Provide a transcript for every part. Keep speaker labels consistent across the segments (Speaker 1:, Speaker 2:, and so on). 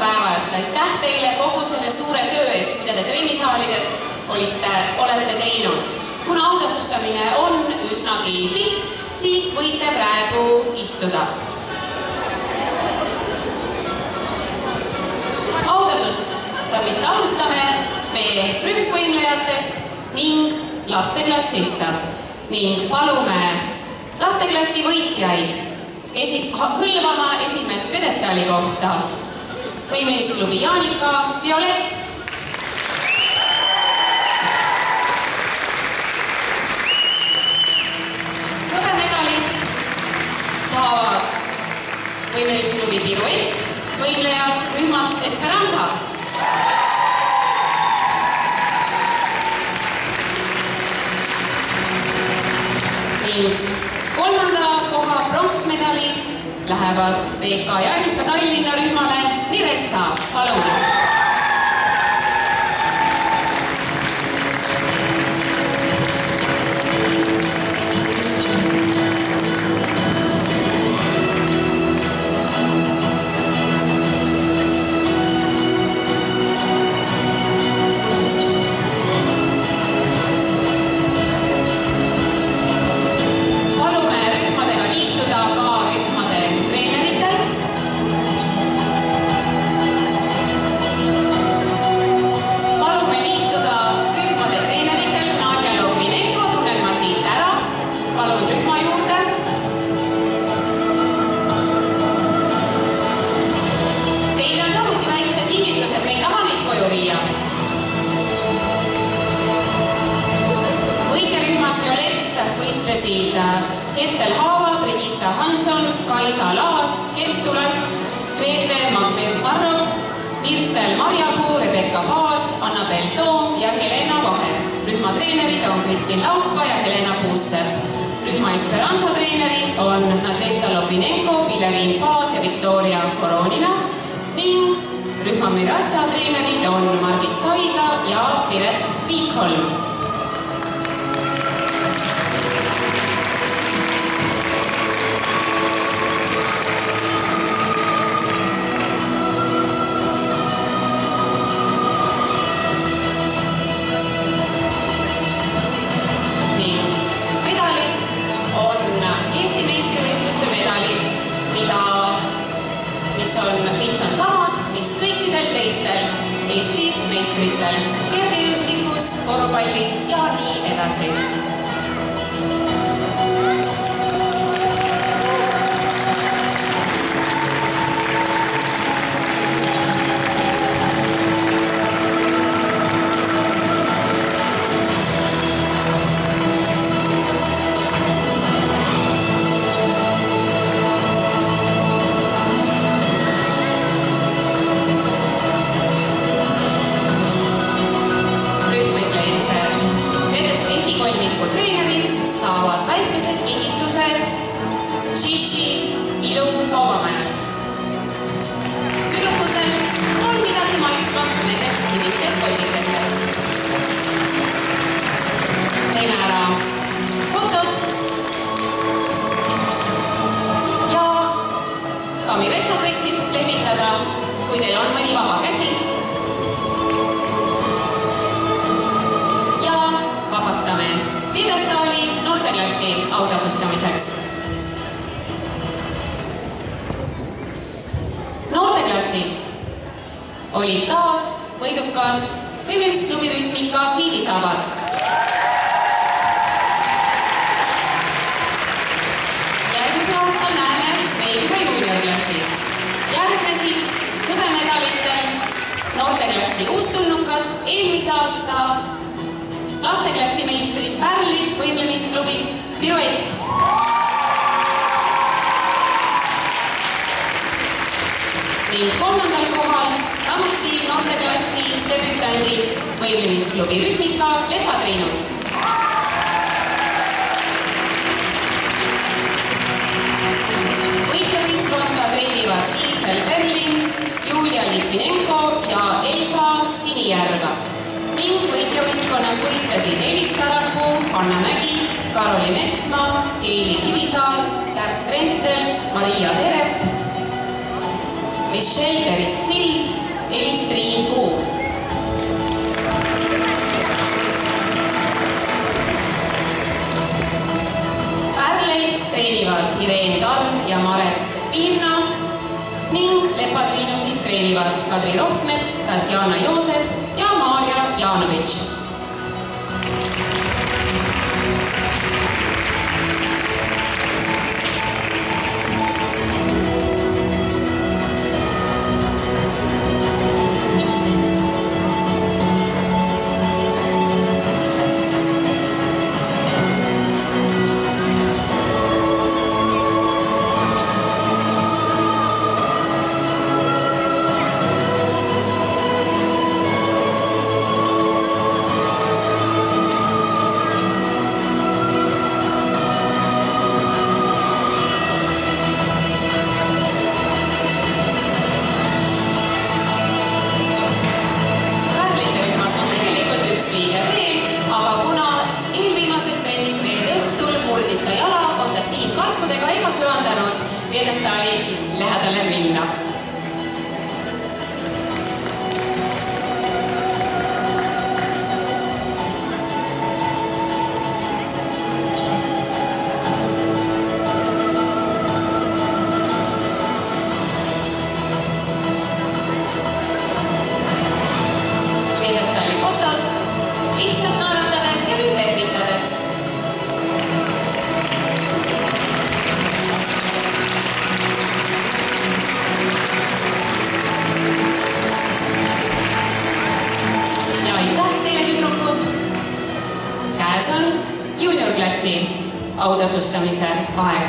Speaker 1: päeva eest. Aitäh teile kogu selle suure töö eest, mida te trennisaalides olete teinud. Kuna autasustamine on üsnagi pikk, siis võite praegu istuda. Autasustamist alustame meie rühmvõimlejatest ning lasteklassist ning palume lasteklassi võitjaid hõlvama esimest pjedestaali kohta. Võimelisklubi Jaanika, Violett. Hõbemedalid saavad võimelisklubi Piruett, võimlejad rühmast Esperanza. Ning kolmanda koha pronksmedalid lähevad VK Jaanika Tallinna rühmale Miressa, palun. Kettel Haava, Brigitta Hanson, Kaisa Laas, Kertu Lass, Grete Magnet-Marro, Mirtel Marjapuu, Rebecca Paas, Annabel Toom ja Helena Vaher. Rühma treenerid on Kristin Laupa ja Helena Puussepp. Rühma Esperanza treenerid on Nadežda Logvinenko, Vileriin Paas ja Viktoria Koronina ning rühma Mirassa treenerid on Margit Saidla ja Piret Viikholm. Mis on samad, mis kõikidel teistel Eesti meistritel, kergejõustikus, korvpallis ja nii edasi. Miressad võiksid lehvitada, kui teil on mõni vaba käsi. Ja vabastame pjedestaali noorteklassi autasustamiseks. Noorteklassis olid taas võidukad võimelisklubi rühmika Siidisaavad. Järgmisel aastal näeme neid juba juuniorklassis. Järgnesid hõbemedalitel noorteklassi uustulnukad, eelmise aasta lasteklassi meistrid Pärlid võimlemisklubist Piruett. Ning kolmandal kohal samuti noorteklassi debütandid võimlemisklubi rühmika Lepatriinud. Võitlevõistkonda treenivad Iisel Berlin, Julia Litvinenko ja Elsa Sinijärv. Ning võitlevõistkonnas võistlesid Elis Sarapuu, Hanna Mägi, Karoli Metsmaa, Keili Kivisaar, Kärt Rentel, Maria Terep, Michelle Terit Sild, Elis-Triin Puu. Pärleid treenivad Irene Tarn ja Maret Piirna ning lepatriinusid treenivad Kadri Rohtmets, Tatjana Joosep ja Maarja Jaanovitš. Pjedestaali lähedale minna. Pjedestaali fotod, lihtsalt naeratades ja nüüd lehvitades. Käes on juniorklassi autasustamise aeg.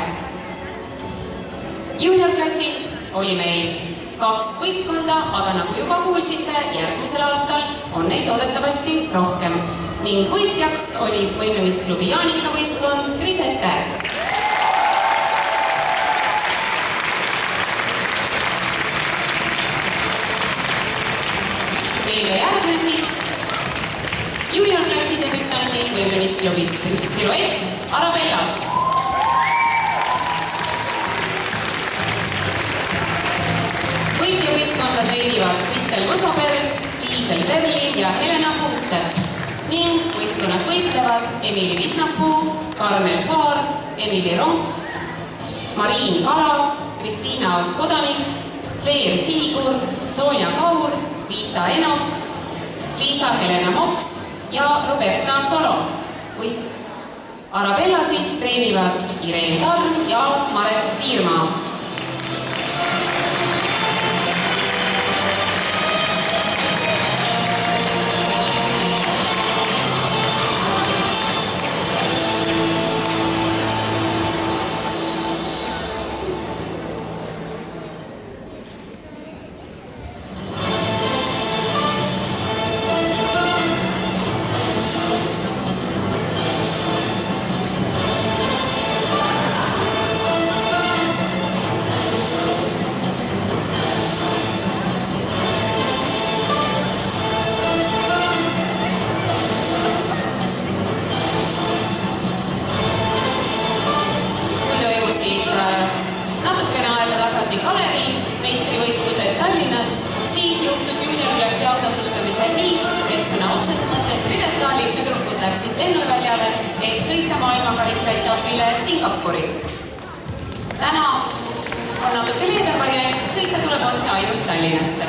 Speaker 1: Juniorklassis oli meil 2 võistkonda, aga nagu juba kuulsite, järgmisel aastal on neid loodetavasti rohkem. Ning võitjaks oli võimlemisklubi Jaanika võistkond Grisette. Meile järgnesid juniorklassi debütandid võimlemisklubist Siluett Arabellad. Võitjavõistkonda treenivad Kristel Kosoberg, Liisel Perli ja Helena Puussepp ning võistkonnas võistlevad Emili Visnapuu, Karmel Saar, Emili Romp, Mariin Kala, Kristiina Kodanik, Claire Siigur, Sonja Kaur, Viita Enok, Liisa-Helena Moks ja Roberta Solo. Arabellasid treenivad Irene Tarn ja Maret Piirma. Natukene aega tagasi Kalevi meistrivõistlused Tallinnas, siis juhtus juniorklassi autasustamise nii, et sõna otseses mõttes pjedestaalil tüdrukud läksid lennuväljale, et sõita maailmakarikaetapile Singapuri. Täna on natuke leebem variant, sõita tuleb otse ainult Tallinnasse.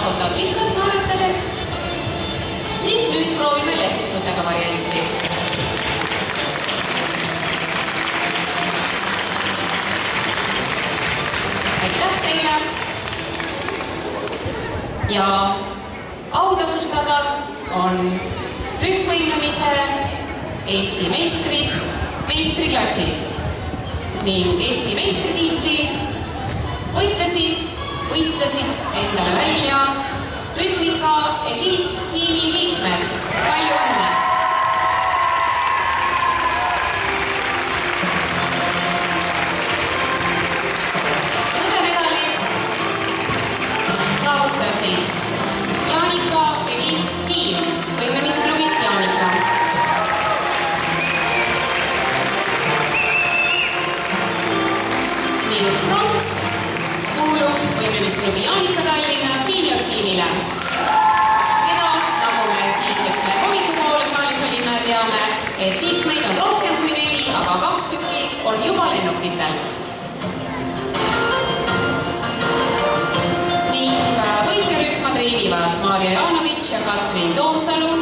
Speaker 1: Fotod lihtsalt naeratades ning nüüd proovime lehvitusega varianti. Aitäh teile! Ja autasustada on rühmvõimlemise Eesti meistrid meistriklassis ning Eesti meistritiitli võistlesid endale välja rühmika eliittiimi liikmed. Palju õnne! ning pronks kuulub võimlemisklubi Jaanika Tallinna senior-tiimile, keda, nagu me siit, kes me hommikupoole saalis olime, teame, et liikmeid on rohkem kui 4, aga 2 tükki on juba lennukitel. Ning võitjarühma treenivad Maarja Jaanovitš ja Katrin Toomsalu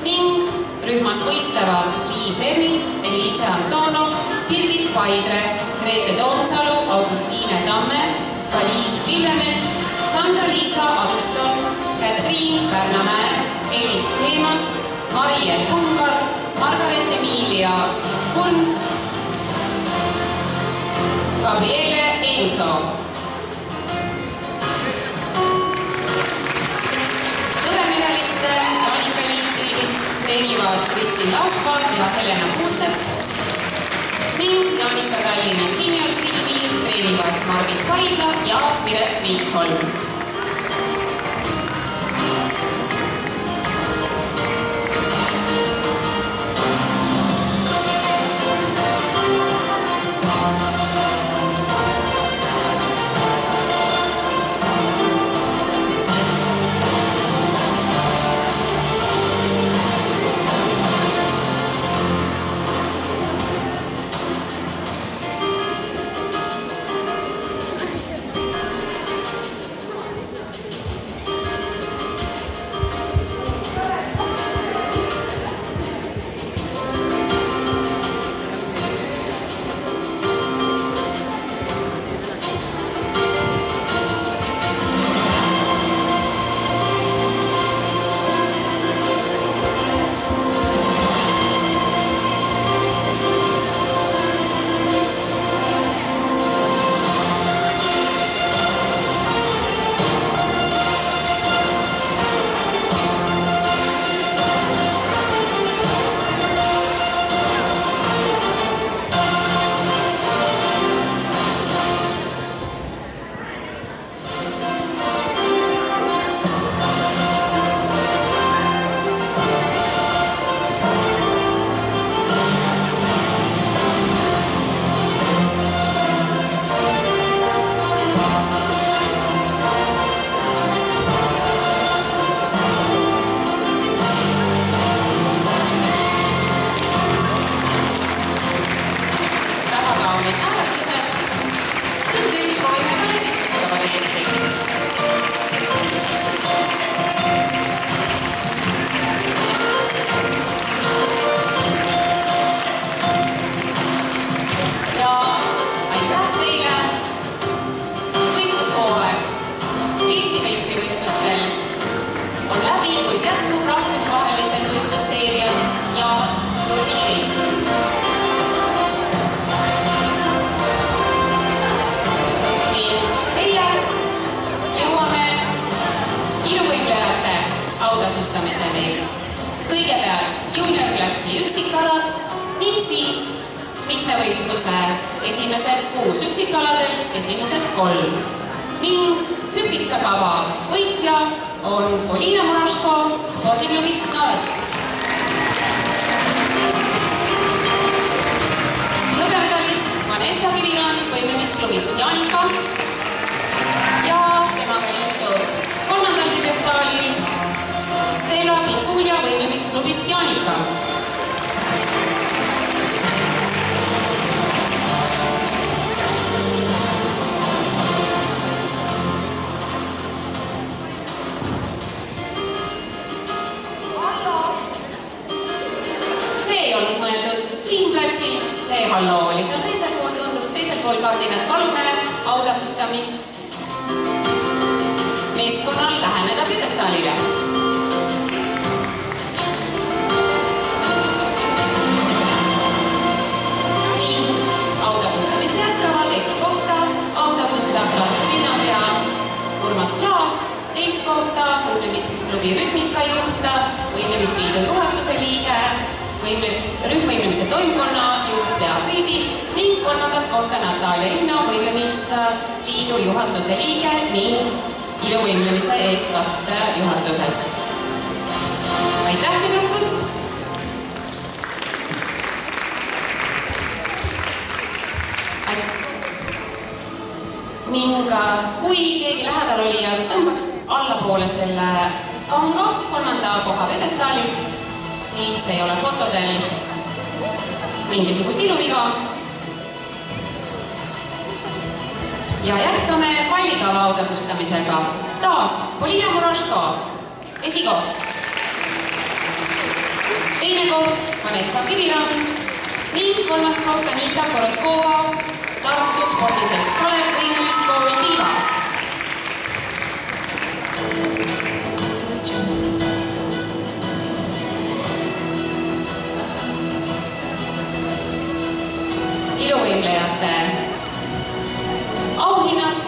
Speaker 1: ning rühmas võistlevad Liis Ernits, Eliise Antonov, Birgit Paidre, Grete Toomsalu, Augustiine Tamme, Kaliis Lillemets, Sandra-Liisa Adusson, Katriin Pärnamäe, Elis Teemas, Mariel Kungar, Margaret Emilia Kurns, Gabriele Eenso. Hõbemedaliste Jaanika liitriivist treenivad Kristin Laapa ja Helena Kuusepp ning Jaanika Tallinna senior-tiimi treenivad Margit Saidla ja Piret Viikholm. Kõigepealt juuniorklassi üksikalad ning siis mitmevõistluse esimesed 6 üksikaladel, esimesed 3. Ning hüpitsakava võitja on Polina Muraško spordiklubist Nord. Hõbemedalist Vanessa Kivilaan võimlemisklubist Jaanika ja temaga liitud 3. pjedestaalil Stella Pinkulja võimlemisklubist Jaanika. See ei olnud mõeldud siin platsil, see hallo oli seal teisel pool, tundub teisel pool kardinat. Palume autasustamis meeskonnal läheneda pjedestaalile. Autasustamist jätkavad esikohta autasustab linnapea Urmas Klaas, teist kohta võimlemisklubi rütmikajuht, võimlemisliidu juhatuse liige, rühmvõimlemise toimkonna juht Lea Kriibi ning 3. kohta Natalja Inno, võimlemisliidu juhatuse liige ning iluvõimlemise eest vastutaja juhatuses. Aitäh, tüdrukud! ning kui keegi lähedal oli ja tõmbaks allapoole selle kanga 3. koha pjedestaalilt, siis ei ole fotodel mingisugust iluviga. Ja jätkame pallikava autasustamisega. Taas Polina Muraško, esikoht. Teine koht Vanessa Kivirand ning 3. koht Anita Korotkova, Tartu spordiselts Kalev võimemiskool Tiiva. Iluvõimlejate auhinnad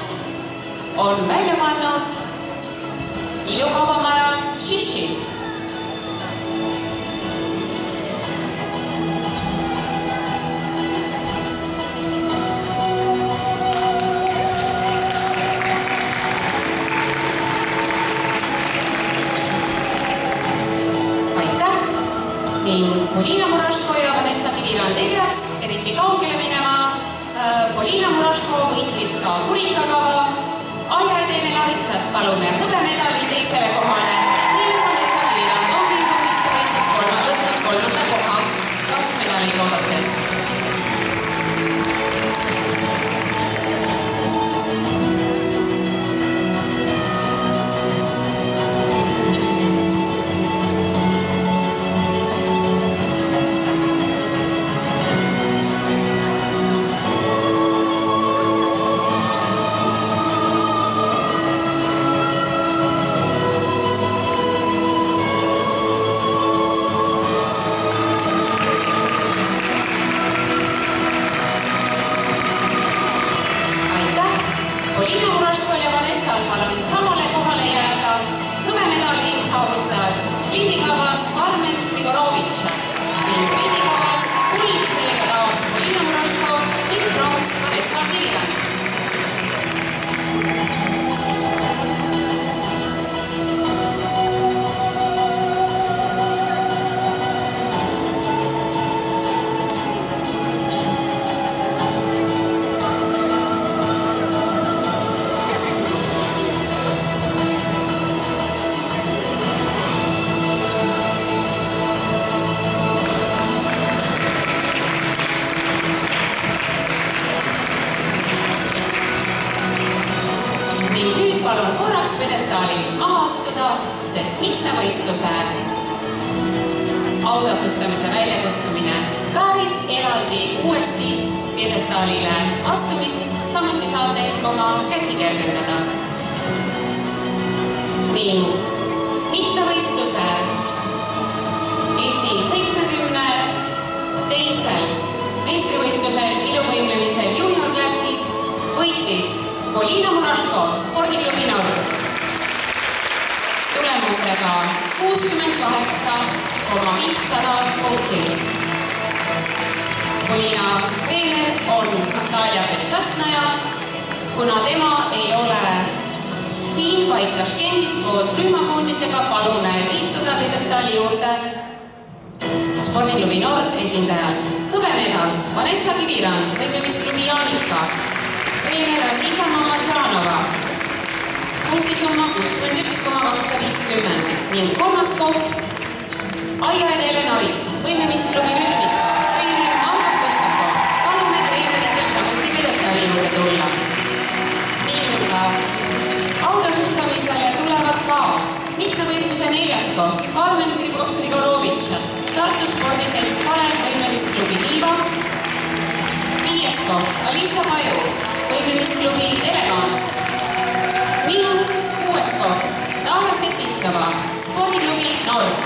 Speaker 1: on välja pannud ilukaubamaja Šiši. Aitäh! Ning Polina Muraško ja Vanessa Kivirand ei peaks eriti kaugele minema. Polina Muraško võitis ka kurikakava. Aiateine Laritsat palume hõbemedali teisele kohale ning Vanessa Kivirand on juba sisse võtnud 3. koha 2 medalit oodates. Polina Muraškol ja Vanessal palun samale kohale jääda. Hõbemedali saavutas lindikavas Armen Grigorovitš ning lindikavas kuld sellega taas Polina Muraško ning pronks Vanessa Kivirand. Palun korraks pjedestaalilt maha astuda, sest mitmevõistluse autasustamise väljakutsumine väärib eraldi uuesti pjedestaalile astumist, samuti saate ehk oma käsi kergendada. Ning mitmevõistluse Eesti 72. meistrivõistlusel iluvõimlemisel juniorklassis võitis Polina Muraško spordiklubi Nord tulemusega 68,500 punkti. Polina treener on Natalia Peščastnaja, kuna tema ei ole siin, vaid Taškendis koos rühmakoondisega palume liituda pjedestaali juurde spordiklubi Nord esindajal. Hõbemedal Vanessa Kivirand, võimlemisklubi Jaanika, treener Aziza Mamachanova, punktisumma 61,250 ning 3. koht Aiateine Larits, võimlemisklubi Rüütmik, treener Margot Põssako. Palume treeneritel samuti pjedestaali juurde tulla. Ning autasustamisele tulevad ka mitmevõistluse 4. koht Armen Grigorovitš, Tartu spordiselts Kalev võimlemisklubi Tiiva, 5. koht Alisa Paju, võimlemisklubi Elegans ning 6. koht Daria Fetissova, spordiklubi Nord.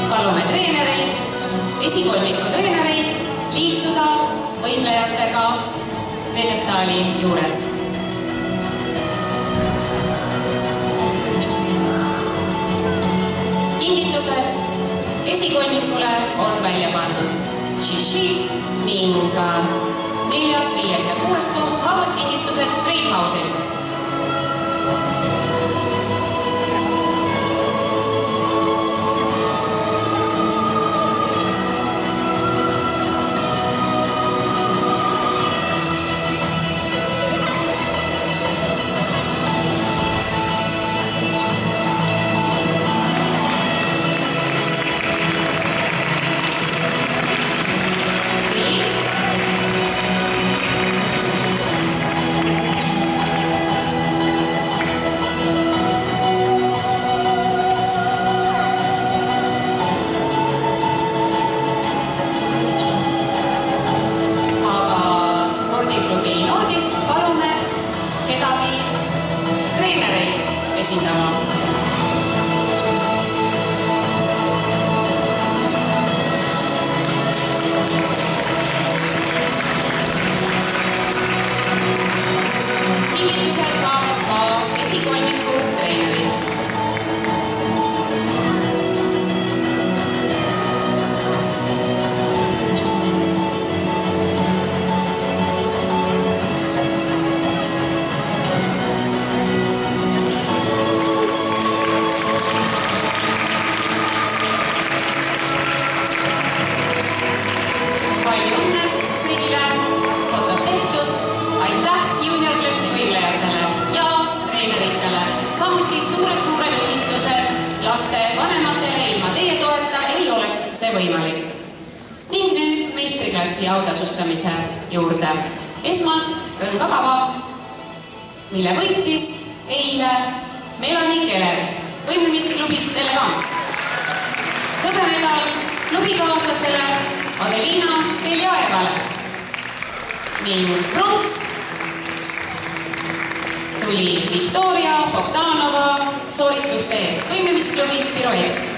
Speaker 1: Palume treenereid, esikolmiku treenereid liituda võimlejatega pjedestaali juures. Kingitused esikolmikule on välja pandud Šiši ning 4., 5. ja 6. koht saavad kingitused Treithausilt. Võimalik. Ning nüüd meistriklassi autasustamise juurde. Esmalt rõngakava, mille võitis eile Melanie Keller võimlemisklubist Elegants. Hõbemedal klubikaaslastele Adelina Beljaevale ning pronks tuli Viktoria Bogdanova soorituste eest võimlemisklubi Pirouette.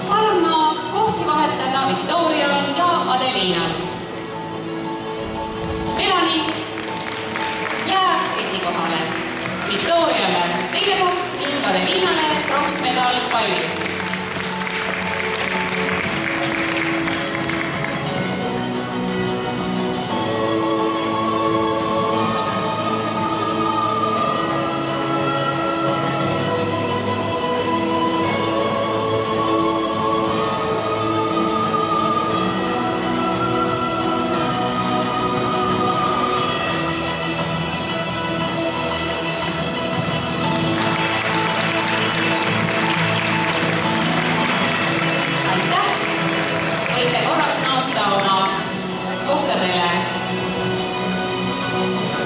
Speaker 1: Palun ma kohti vahetada Viktorial ja Adelinal. Melanie jääb esikohale, Viktoriale teine koht ning Adelinale pronksmedal pallis.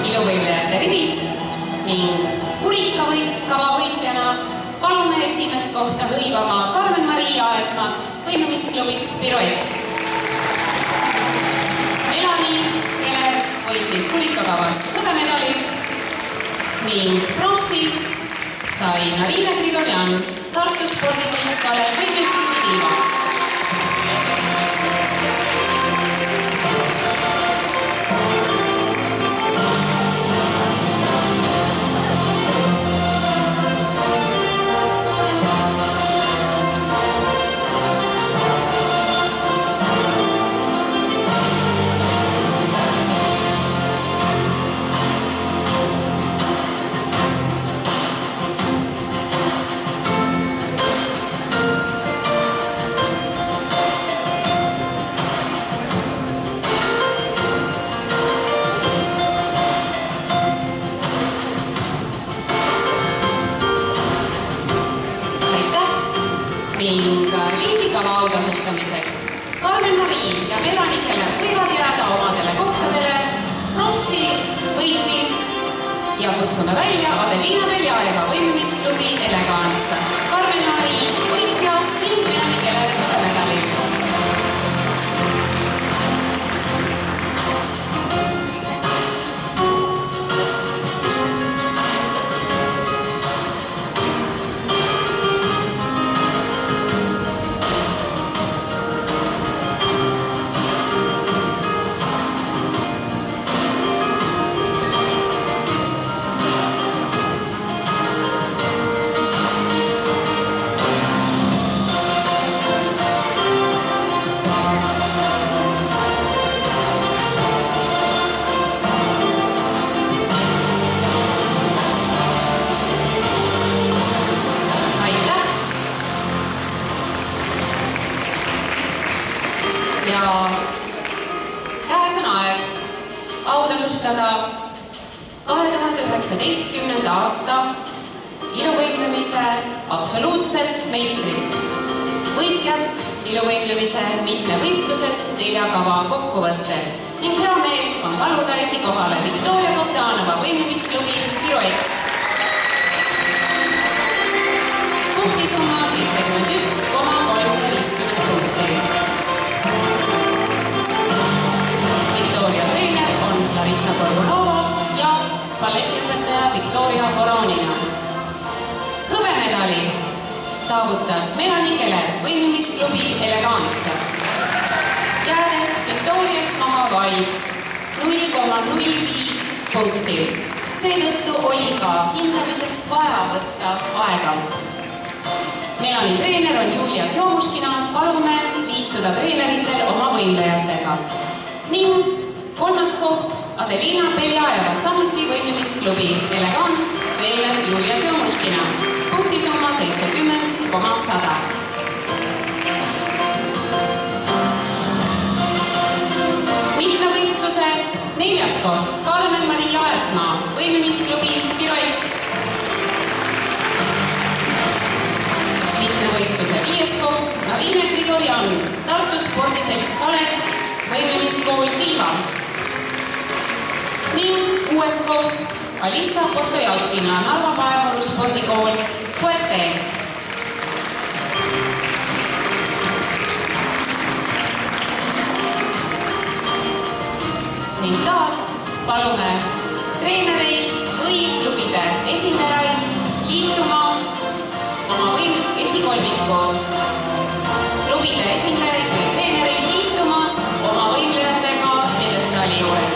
Speaker 1: Iluvõimlejate rivis ning kurikakava võitjana palume esimest kohta hõivama Carmen-Marie Aesmaat võimlemisklubist Pirouette. Melanie Keller võitis kurikakavas hõbemedali ning pronksi sai Narina Grigorjan Tartu spordiseltskale võimlemisklubi Diva. ning Lindikava autasustamiseks Karmen-Marii ja Melanie Keller võivad jääda omadele kohtadele. Pronksi võitis ja kutsume välja Adelina Beljaeva võimimisklubi Elegance. Karmen-Marii võitja ning Melanie Keller hõbemedali. Ja käes on aeg autasustada 2019. aasta iluvõimlemise absoluutset meistrit, võitjat iluvõimlemise mitmevõistluses neljakava kokkuvõttes ning hea meel on paluda esikohale Viktoria Bogdanova võimlemisklubi Piruett. Punktisumma 71,350 punkti. Viktoria treener on Larissa Gorgunova ja balletiõpetaja Viktoria Voronina. Hõbemedali saavutas Melanie Keller võimlemisklubi Elegance, jäädes Viktoriast maha vaid 0,05 punkti. Seetõttu oli ka hindamiseks vaja võtta aega. Melanie treener on Julia Tjomuškina, palume liituda treeneritel oma võimlejatega. Ning kolmas koht Adelina Beljaeva, samuti võimlemisklubi Elegance, treener Julia Tjomuškina. Punktisumma 70,100. Mitmevõistluse neljas koht Karmen-Marii Aesmaa, võimlemisklubi Piruett. Mitmevõistluse viies koht Marine Grigorjan, Tartu spordiselts Kalev, võimlemiskool Tiiva. Ning kuues koht Alissa Postojalkina, Narva Paevaru spordikool Fuerte. Ning taas palume treenereid või klubide esindajaid liituma oma esikolmiku. Klubide esindajaid või treenereid liituma oma võimlejatega pjedestaali juures.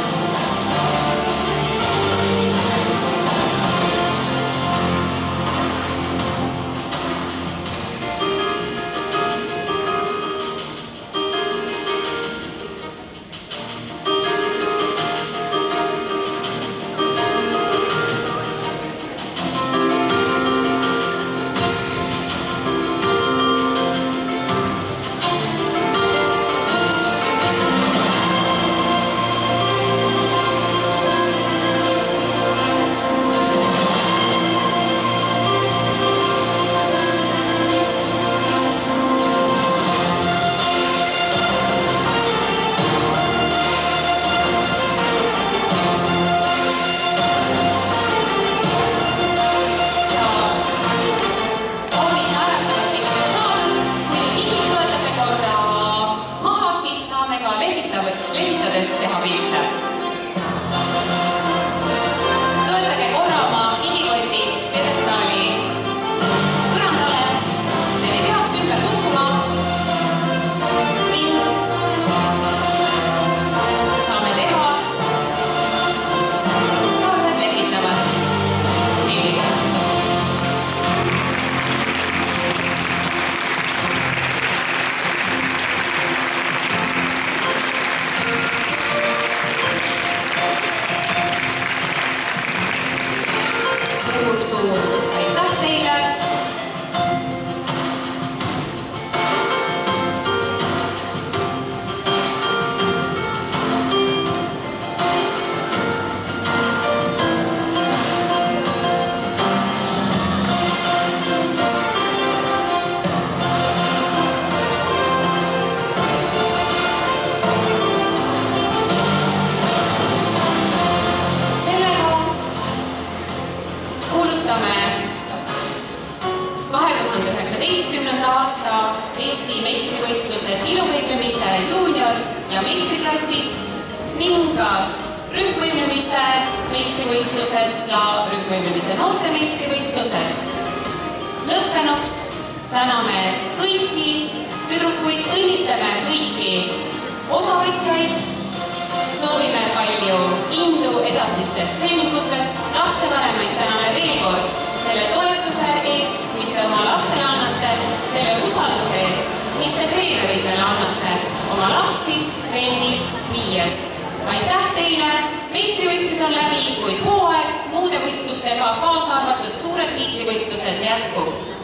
Speaker 1: 2019. aasta Eesti meistrivõistlused iluvõimlemise juunior- ja meistriklassis ning rühmvõimlemise meistrivõistlused ja rühmvõimlemise noorte meistrivõistlused. Lõppenuks täname kõiki tüdrukuid, õnnitleme kõiki osavõtjaid, soovime palju indu edasistes treeningutes, lapsevanemaid täname veel kord selle toetuse eest, mis te oma lastele annate, selle usalduse eest, mis te treeneritele annate oma lapsi trenni viies. Aitäh teile, meistrivõistlused on läbi, kuid hooaeg muude võistlustega kaasa arvatud suured tiitlivõistlused jätkub.